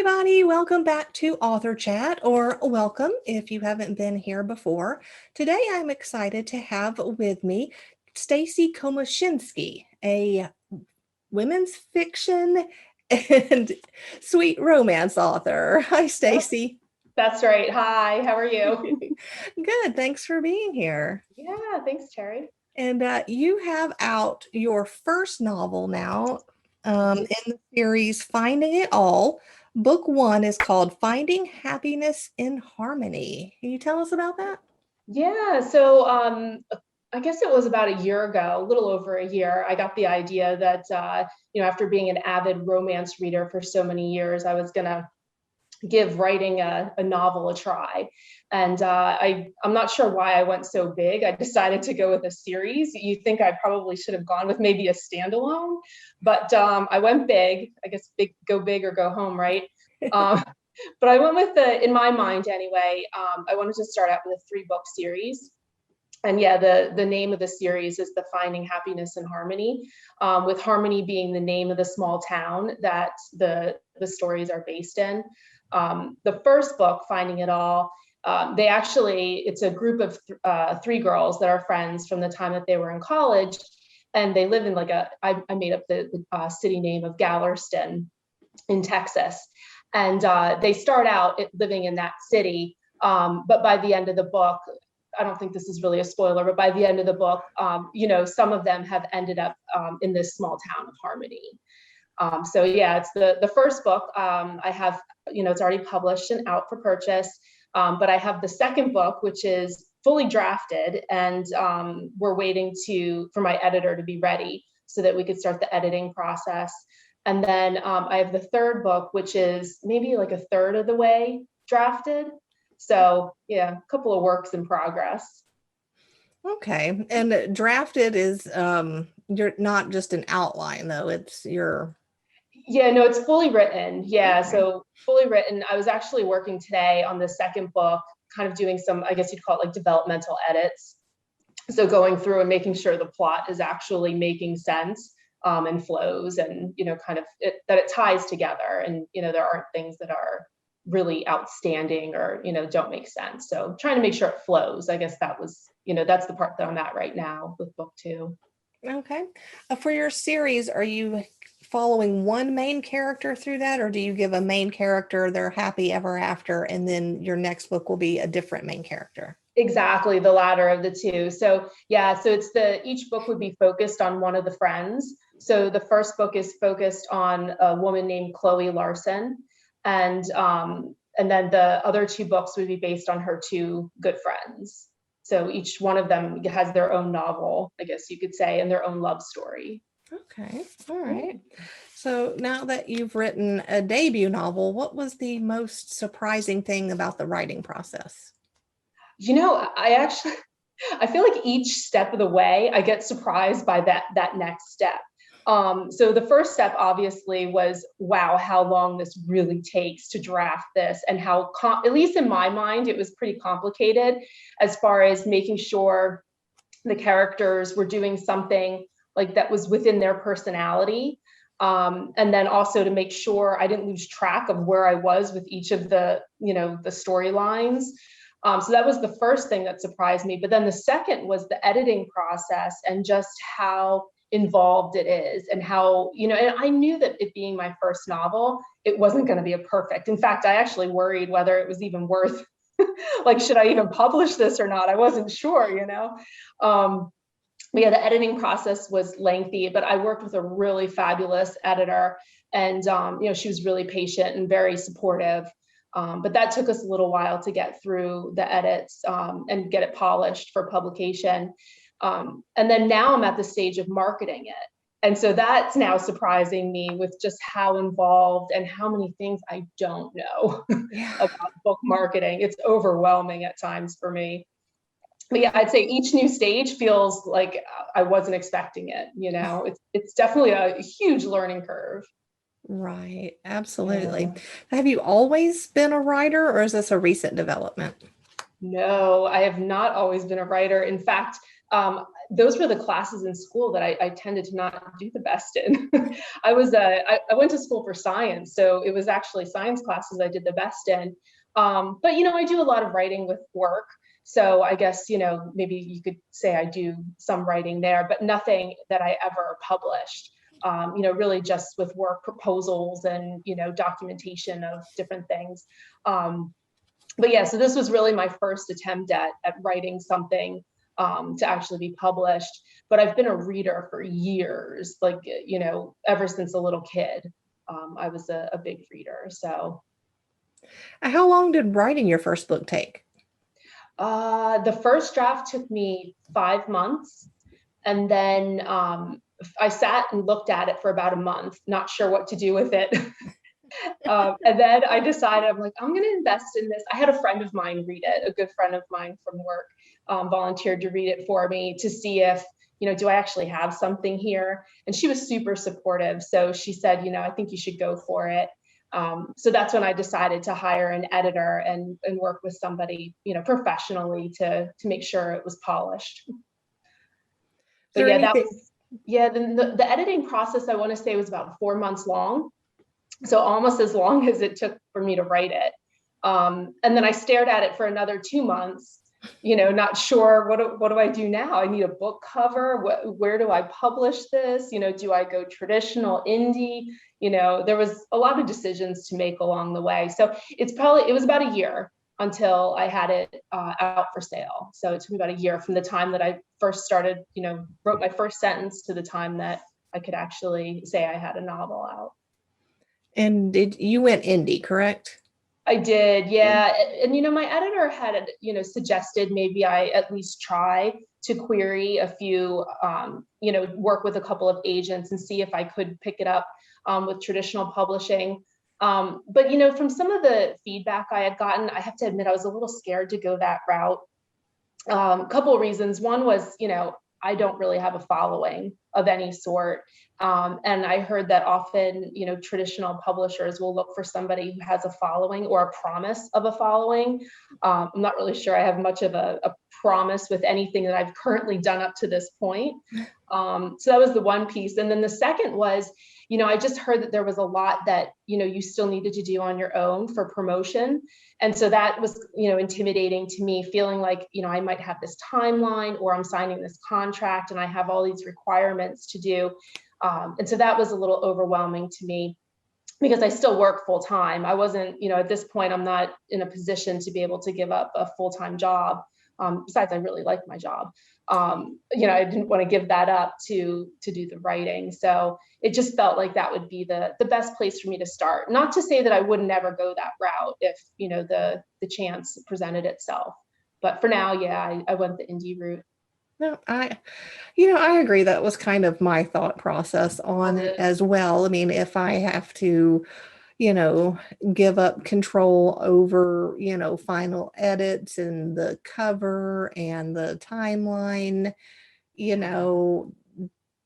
Everybody, welcome back to Author Chat, or welcome if you haven't been here before. Today I'm excited to have with me Stacey Komosinski, a women's fiction and sweet romance author. Hi, Yep, Stacey. that's right. Hi, how are you? Good, thanks for being here. Yeah, thanks, Terry. And you have out your first novel now Mhm. in the series Finding It All. Book one is called Finding Happiness in Harmony. Can you tell us about that? Yeah, so I guess it was about a year ago, a little over a year, I got the idea that after being an avid romance reader for so many years, I was gonna give writing a novel a try. And I'm not sure why I went so big. I decided to go with a series. You think I probably should have gone with maybe a standalone, but I went big. I guess go big or go home, right? Um, but I went with in my mind anyway, I wanted to start out with a 3-book series. And yeah, the name of the series is the Finding Happiness in Harmony, with Harmony being the name of the small town that the stories are based in. The first book, Finding It All, it's a group of 3 girls that are friends from the time that they were in college, and they live in I made up the city name of Galveston in Texas, and they start out living in that city. But by the end of the book, I don't think this is really a spoiler, but by the end of the book, some of them have ended up in this small town of Harmony. So yeah, it's the first book. I have, it's already published and out for purchase. But I have the second book, which is fully drafted, and we're waiting for my editor to be ready so that we could start the editing process. And then I have the third book, which is maybe like a third of the way drafted. So yeah, a couple of works in progress. Okay. And drafted is you're not just an outline though, it's your Yeah, no, it's fully written. Yeah, okay. so fully written. I was actually working today on the second book, kind of doing some, I guess you'd call it like developmental edits. So going through and making sure the plot is actually making sense, and flows, and kind of that it ties together, and there aren't things that are really outstanding or don't make sense. So trying to make sure it flows. I guess that's the part that I'm at right now with book 2. Okay. For your series, are you following one main character through that, or do you give a main character their happy ever after, and then your next book will be a different main character? Exactly, the latter of the two. So yeah, so each book would be focused on one of the friends. So the first book is focused on a woman named Chloe Larson, and then the other 2 books would be based on her 2 good friends. So each one of them has their own novel, I guess you could say, and their own love story. Okay. All Yeah. right. So now that you've written a debut novel, what was the most surprising thing about the writing process? I actually I feel like each step of the way I get surprised by that next step. So the first step obviously was, wow, how long this really takes to draft this, and how at least in my mind it was pretty complicated as far as making sure the characters were doing something like that was within their personality. And then also to make sure I didn't lose track of where I was with each of the storylines. So that was the first thing that surprised me. But then the second was the editing process, and just how involved it is, and how, and I knew that it being my first novel, it wasn't going to be a perfect. In fact, I actually worried whether it was even worth, like, should I even publish this or not? I wasn't sure. Um, but yeah, the editing process was lengthy, but I worked with a really fabulous editor, and she was really patient and very supportive. But that took us a little while to get through the edits, and get it polished for publication. And then now I'm at the stage of marketing it. And so that's now surprising me with just how involved and how many things I don't know Yeah. about book marketing. It's overwhelming at times for me. But yeah, I'd say each new stage feels like I wasn't expecting it. It's definitely a huge learning curve. Right. Absolutely. Yeah. Have you always been a writer, or is this a recent development? No, I have not always been a writer. In fact, those were the classes in school that I tended to not do the best in. I went to school for science, so it was actually science classes I did the best in. But I do a lot of writing with work. So I guess, maybe you could say I do some writing there, but nothing that I ever published. Really just with work proposals and, documentation of different things. But yeah, so this was really my first attempt at writing something to actually be published. But I've been a reader for years, like, ever since a little kid. I was a big reader. So How long did writing your first book take? the first draft took me 5 months. And then I sat and looked at it for about a month, not sure what to do with it. And then I decided, I'm like, I'm going to invest in this. I had a friend of mine read it, a good friend of mine from work, volunteered to read it for me to see if, do I actually have something here? And she was super supportive. So she said, I think you should go for it. So that's when I decided to hire an editor and work with somebody, professionally to make sure it was polished. So yeah, that was, then the editing process, I want to say, was about 4 months long. So almost as long as it took for me to write it. And then I stared at it for another 2 months, not sure what do I do now? I need a book cover. Where do I publish this? Do I go traditional, indie? There was a lot of decisions to make along the way. So it was about a year until I had it out for sale. So it took me about a year from the time that I first started, wrote my first sentence to the time that I could actually say I had a novel out. And you went indie, correct? I did, yeah. And my editor had, suggested maybe I at least try to query a few, work with a couple of agents and see if I could pick it up with traditional publishing. But from some of the feedback I had gotten, I have to admit I was a little scared to go that route. A couple of reasons. One was, I don't really have a following of any sort. And I heard that often, traditional publishers will look for somebody who has a following or a promise of a following. I'm not really sure I have much of a promise with anything that I've currently done up to this point. So that was the one piece. And then the second was, I just heard that there was a lot that, you still needed to do on your own for promotion. And so that was, intimidating to me, feeling like, I might have this timeline or I'm signing this contract and I have all these requirements to do. And so that was a little overwhelming to me because I still work full time. I wasn't, at this point, I'm not in a position to be able to give up a full-time job. Besides, I really like my job. I didn't want to give that up to do the writing. So it just felt like that would be the best place for me to start. Not to say that I would never go that route if, the chance presented itself. But for now, yeah, I went the indie route. No, I agree. That was kind of my thought process on it as well. I mean, if I have to, give up control over, final edits and the cover and the timeline,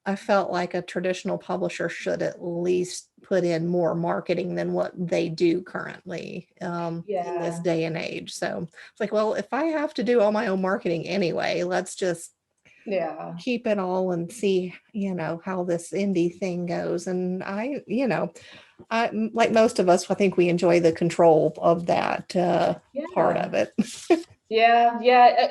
I felt like a traditional publisher should at least put in more marketing than what they do currently in this day and age. So it's like, well, if I have to do all my own marketing anyway, let's just keep it all and see, how this indie thing goes. And I like most of us, I think we enjoy the control of that part of it. Yeah.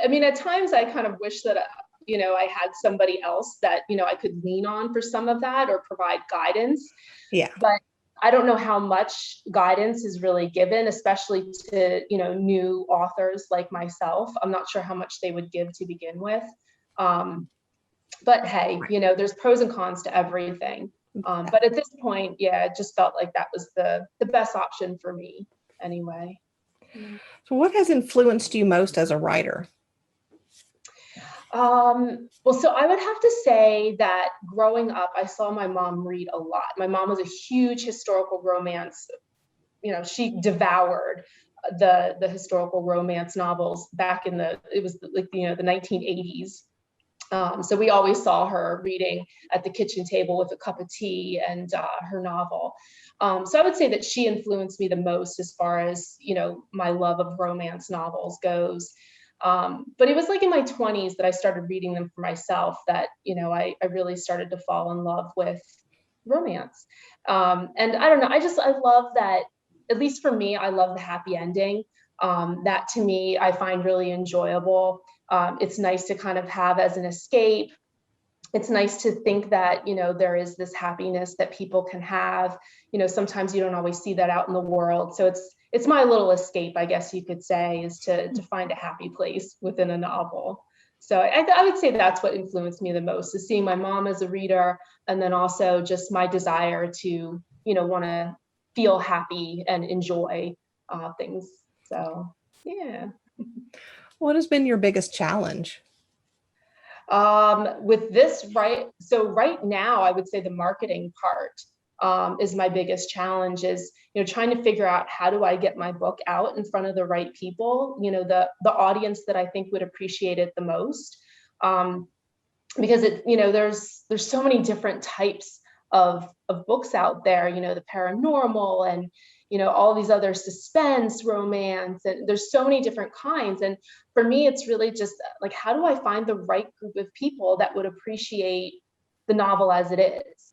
I mean, at times I kind of wish that, I had somebody else that, I could lean on for some of that or provide guidance. Yeah. But I don't know how much guidance is really given, especially to, new authors like myself. I'm not sure how much they would give to begin with. But hey, there's pros and cons to everything. But at this point, yeah, it just felt like that was the best option for me anyway. So what has influenced you most as a writer? Well, so I would have to say that growing up, I saw my mom read a lot. My mom was a huge historical romance. She devoured the historical romance novels back in the 1980s. So we always saw her reading at the kitchen table with a cup of tea and her novel. So I would say that she influenced me the most as far as, my love of romance novels goes. But it was like in my 20s that I started reading them for myself that, I really started to fall in love with romance. And I don't know, I love that, at least for me, I love the happy ending. That to me, I find really enjoyable. It's nice to kind of have as an escape. It's nice to think that, there is this happiness that people can have. Sometimes you don't always see that out in the world. So it's my little escape, I guess you could say, is to find a happy place within a novel. So I would say that's what influenced me the most, is seeing my mom as a reader, and then also just my desire to, want to feel happy and enjoy things. So, yeah. What has been your biggest challenge? With this, right? So right now, I would say the marketing part is my biggest challenge, is, trying to figure out how do I get my book out in front of the right people, the audience that I think would appreciate it the most. Because there's so many different types of books out there, the paranormal and, all these other suspense, romance, and there's so many different kinds. And for me, it's really just like, how do I find the right group of people that would appreciate the novel as it is?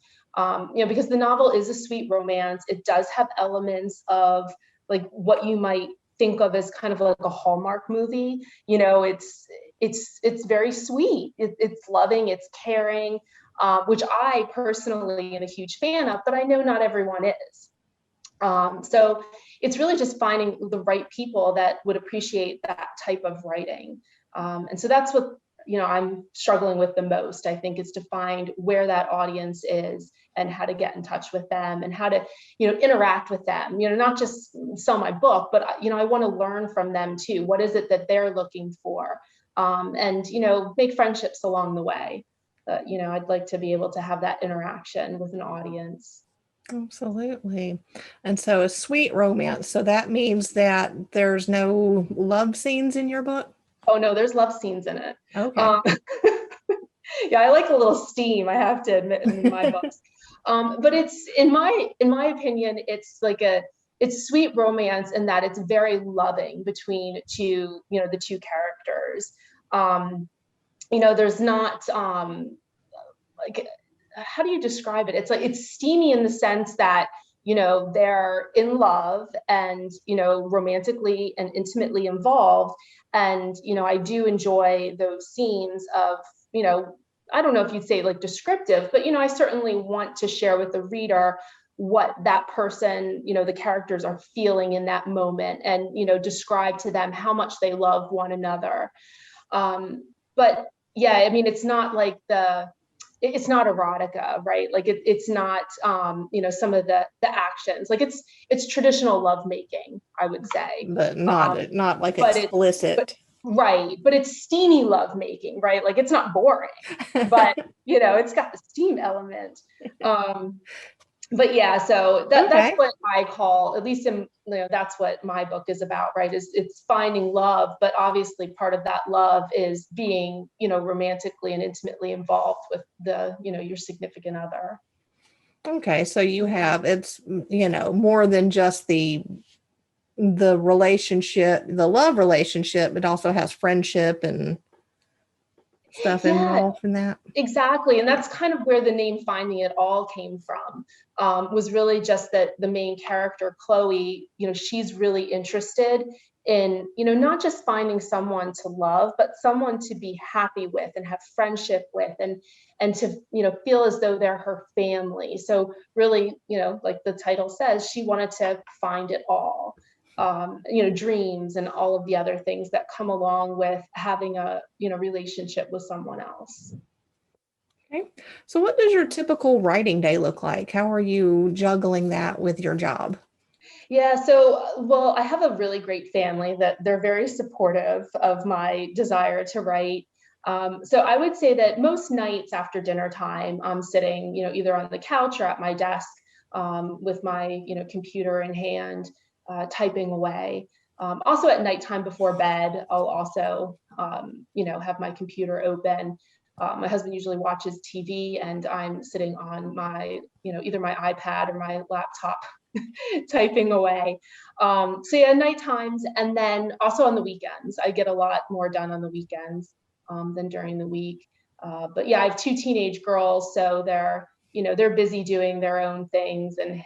Because the novel is a sweet romance. It does have elements of like what you might think of as kind of like a Hallmark movie. It's very sweet. It's loving. It's caring, which I personally am a huge fan of, but I know not everyone is. So it's really just finding the right people that would appreciate that type of writing. And so that's what, I'm struggling with the most, I think, is to find where that audience is and how to get in touch with them and how to, interact with them, not just sell my book, but, I want to learn from them too. What is it that they're looking for? And, make friendships along the way. I'd like to be able to have that interaction with an audience. Absolutely. And so a sweet romance. So that means that there's no love scenes in your book? Oh no, there's love scenes in it. Okay. Yeah, I like a little steam, I have to admit, in my books. But it's in my opinion, it's sweet romance in that it's very loving between the two characters. There's not like, how do you describe it? It's like, it's steamy in the sense that, they're in love and, romantically and intimately involved. And, I do enjoy those scenes of, I don't know if you'd say like descriptive, but, I certainly want to share with the reader what that person, the characters are feeling in that moment, and, describe to them how much they love one another. But yeah, I mean, it's not like it's not erotica, right? Like it's not, some of the actions, like it's traditional lovemaking, I would say. But not like But explicit. right, but it's steamy lovemaking, right? Like it's not boring, but it's got the steam element. But yeah, so that's Okay. what I call, at least in, that's what my book is about, right? Is it's finding love, but obviously part of that love is being, romantically and intimately involved with your significant other. Okay. So you have, it's, more than just the relationship, the love relationship, it also has friendship and stuff Yeah, involved in that. exactly. And that's kind of where the name Finding It All came from, was really just that the main character, Chloe, she's really interested in, not just finding someone to love, but someone to be happy with and have friendship with, and to, feel as though they're her family. So really, like the title says, she wanted to find it all. Dreams and all of the other things that come along with having a, relationship with someone else. Okay. So what does your typical writing day look like? How are you juggling that with your job? Yeah, so, well, I have a really great family that they're very supportive of my desire to write. So I would say that most nights after dinner time, I'm sitting, either on the couch or at my desk, with my, computer in hand, typing away. Also at nighttime before bed, I'll also, have my computer open. My husband usually watches TV, and I'm sitting on my, either my iPad or my laptop, typing away. So yeah, night times, and then also on the weekends. I get a lot more done on the weekends than during the week. But yeah, I have two teenage girls, so they're busy doing their own things, and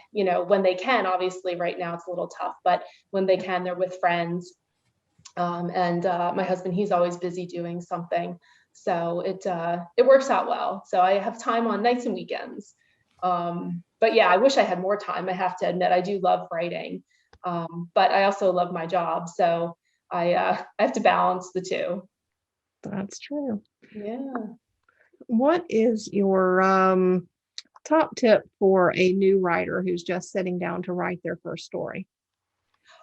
when they can, obviously right now it's a little tough, but when they can, they're with friends. And my husband, he's always busy doing something, so it works out well. So I have time on nights and weekends. But yeah, I wish I had more time. I have to admit, I do love writing, but I also love my job, so I have to balance the two. That's true. Yeah. What is your top tip for a new writer who's just sitting down to write their first story?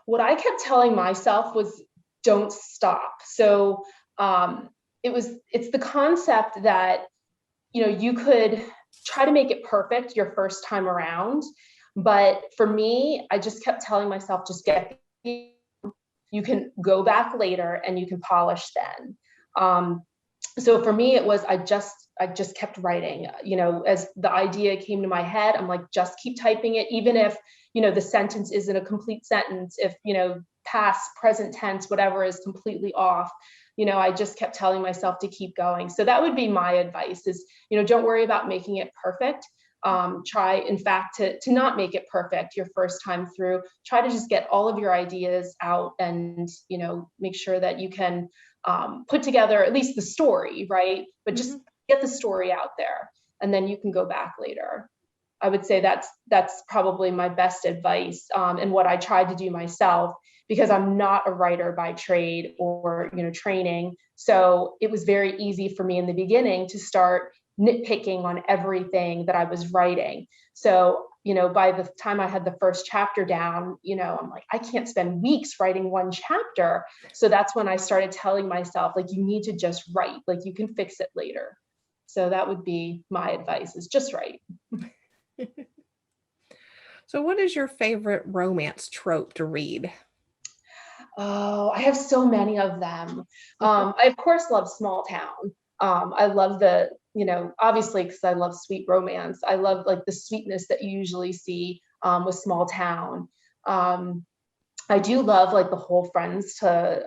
What I kept telling myself was don't stop. So it's the concept that you could try to make it perfect your first time around. But for me, I just kept telling myself, just get, you can go back later and you can polish then. So for me, it was, I just kept writing, as the idea came to my head, I'm like, just keep typing it, even if, the sentence isn't a complete sentence, if, past, present tense, whatever is completely off. I just kept telling myself to keep going. So that would be my advice is, don't worry about making it perfect. Try, in fact, to not make it perfect your first time through. Try to just get all of your ideas out and, make sure that you can put together at least the story, right? But just get the story out there, and then you can go back later. I would say that's probably my best advice, and what I tried to do myself, because I'm not a writer by trade or training. So it was very easy for me in the beginning to start nitpicking on everything that I was writing. So by the time I had the first chapter down, I'm like, I can't spend weeks writing one chapter. So that's when I started telling myself, like, you need to just write, like you can fix it later. So that would be my advice, is just write. So, what is your favorite romance trope to read? Oh, I have so many of them. I of course love small town. I love obviously, because I love sweet romance. I love like the sweetness that you usually see with small town. Um, I do love like the whole friends to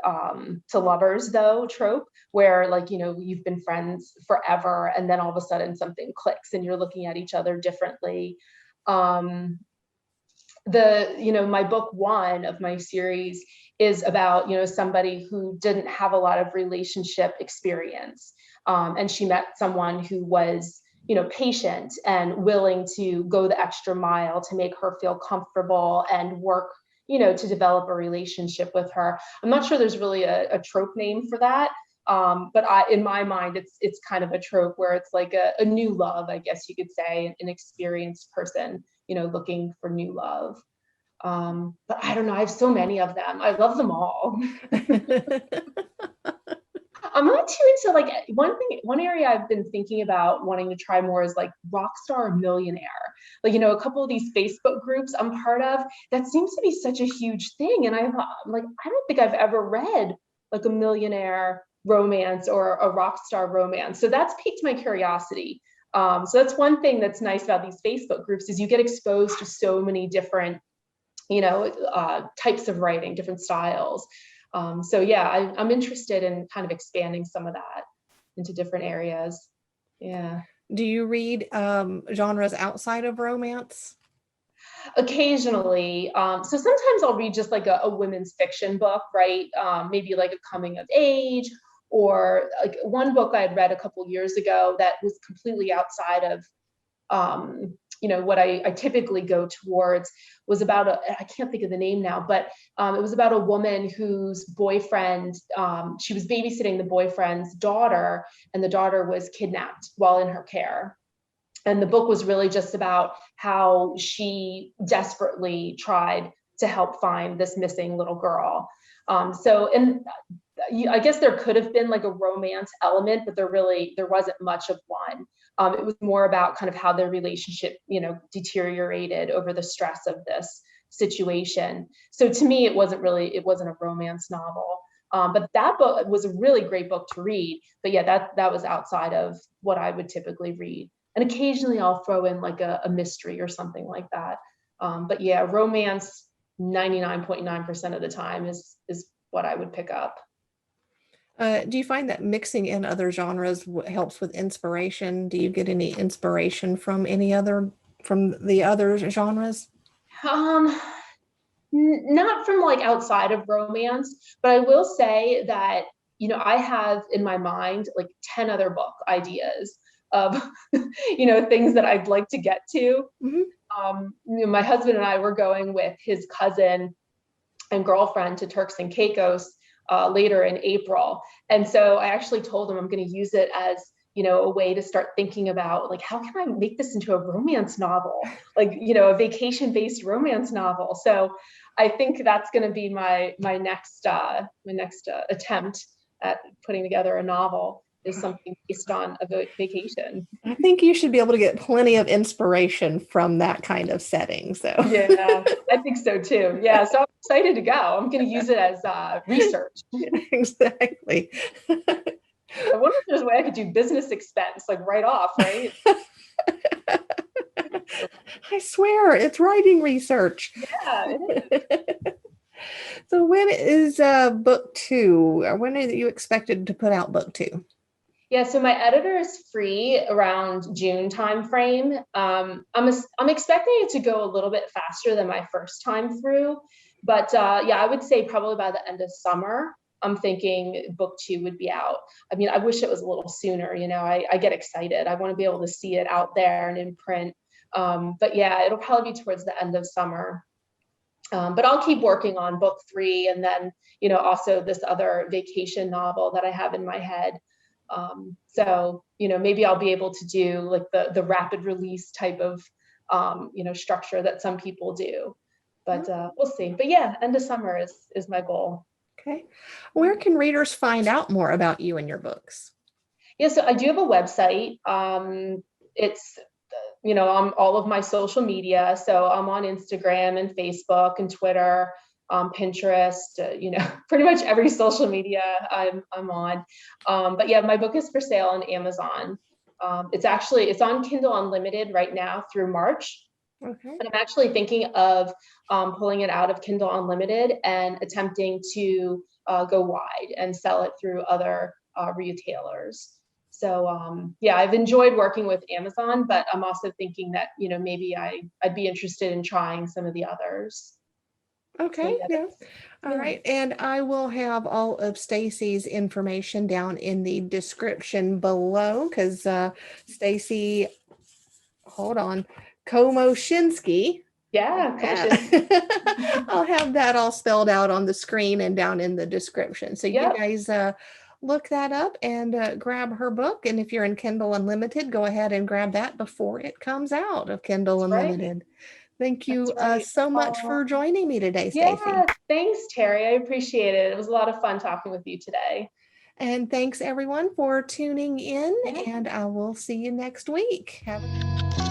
lovers though trope, where like you've been friends forever and then all of a sudden something clicks and you're looking at each other differently. Um, my book one of my series is about somebody who didn't have a lot of relationship experience, and she met someone who was patient and willing to go the extra mile to make her feel comfortable and work to develop a relationship with her. I'm not sure there's really a trope name for that, but in my mind, it's kind of a trope where it's like a new love, I guess you could say, an experienced person, looking for new love. But I don't know, I have so many of them. I love them all. I'm not too into like one area I've been thinking about wanting to try more is like rock star millionaire. Like, a couple of these Facebook groups I'm part of, that seems to be such a huge thing. And I'm like, I don't think I've ever read like a millionaire romance or a rock star romance. So that's piqued my curiosity. So that's one thing that's nice about these Facebook groups, is you get exposed to so many different types of writing, different styles. So yeah, I'm interested in kind of expanding some of that into different areas. Yeah. Do you read genres outside of romance? Occasionally. So sometimes I'll read just like a women's fiction book, right? Maybe like a coming of age, or like one book I had read a couple years ago that was completely outside of what I typically go towards, was about I can't think of the name now, but it was about a woman whose boyfriend, she was babysitting the boyfriend's daughter, and the daughter was kidnapped while in her care. And the book was really just about how she desperately tried to help find this missing little girl. And I guess there could have been like a romance element, but there wasn't much of one. It was more about kind of how their relationship, deteriorated over the stress of this situation. So to me, it wasn't a romance novel. But that book was a really great book to read. But yeah, that was outside of what I would typically read. And occasionally I'll throw in like a mystery or something like that. But yeah, romance 99.9% of the time is what I would pick up. Do you find that mixing in other genres helps with inspiration? Do you get any inspiration from the other genres? Um, Not from like outside of romance, but I will say that, I have in my mind like 10 other book ideas of, things that I'd like to get to. Mhm. My husband and I were going with his cousin and girlfriend to Turks and Caicos later in April. And so I actually told him I'm going to use it as, a way to start thinking about like, how can I make this into a romance novel? Like, a vacation-based romance novel. So I think that's going to be my next attempt at putting together a novel, is something based on a vacation. I think you should be able to get plenty of inspiration from that kind of setting. So Yeah, I think so too. Yeah, so I'm excited to go. I'm going to use it as research. exactly. I wonder if there's a way I could do business expense, like write off, right? I swear it's writing research. Yeah, So when is book two? Or when are you expected to put out book two? yeah. So my editor is free around June timeframe. I'm expecting it to go a little bit faster than my first time through, but yeah, I would say probably by the end of summer. I'm thinking book two would be out. I mean, I wish it was a little sooner. I get excited. I want to be able to see it out there and in print. But yeah, it'll probably be towards the end of summer. But I'll keep working on book three, and then, also this other vacation novel that I have in my head. So, maybe I'll be able to do like the rapid release type of, structure that some people do. But we'll see. But yeah, end of summer is my goal. Okay. Where can readers find out more about you and your books? Yeah, so I do have a website. It's on all of my social media. So I'm on Instagram and Facebook and Twitter, Pinterest, pretty much every social media I'm on. But yeah, my book is for sale on Amazon. It's on Kindle Unlimited right now through March. Okay. And I'm actually thinking of pulling it out of Kindle Unlimited and attempting to go wide and sell it through other retailers. So yeah, I've enjoyed working with Amazon, but I'm also thinking that, maybe I'd be interested in trying some of the others. So Okay, yeah, yeah. All yeah. right. And I will have all of Stacy's information down in the description below because Stacey, hold on, Komoshinsky. Yeah, I'll have that all spelled out on the screen and down in the description. So you Yep, guys look that up and grab her book. And if you're in Kindle Unlimited, go ahead and grab that before it comes out of Kindle that's right. Unlimited. Thank That's you right. so much for joining me today, Stacey. Yeah, thanks, Terry. I appreciate it. It was a lot of fun talking with you today. And thanks everyone for tuning in, Yeah. and I will see you next week. Have a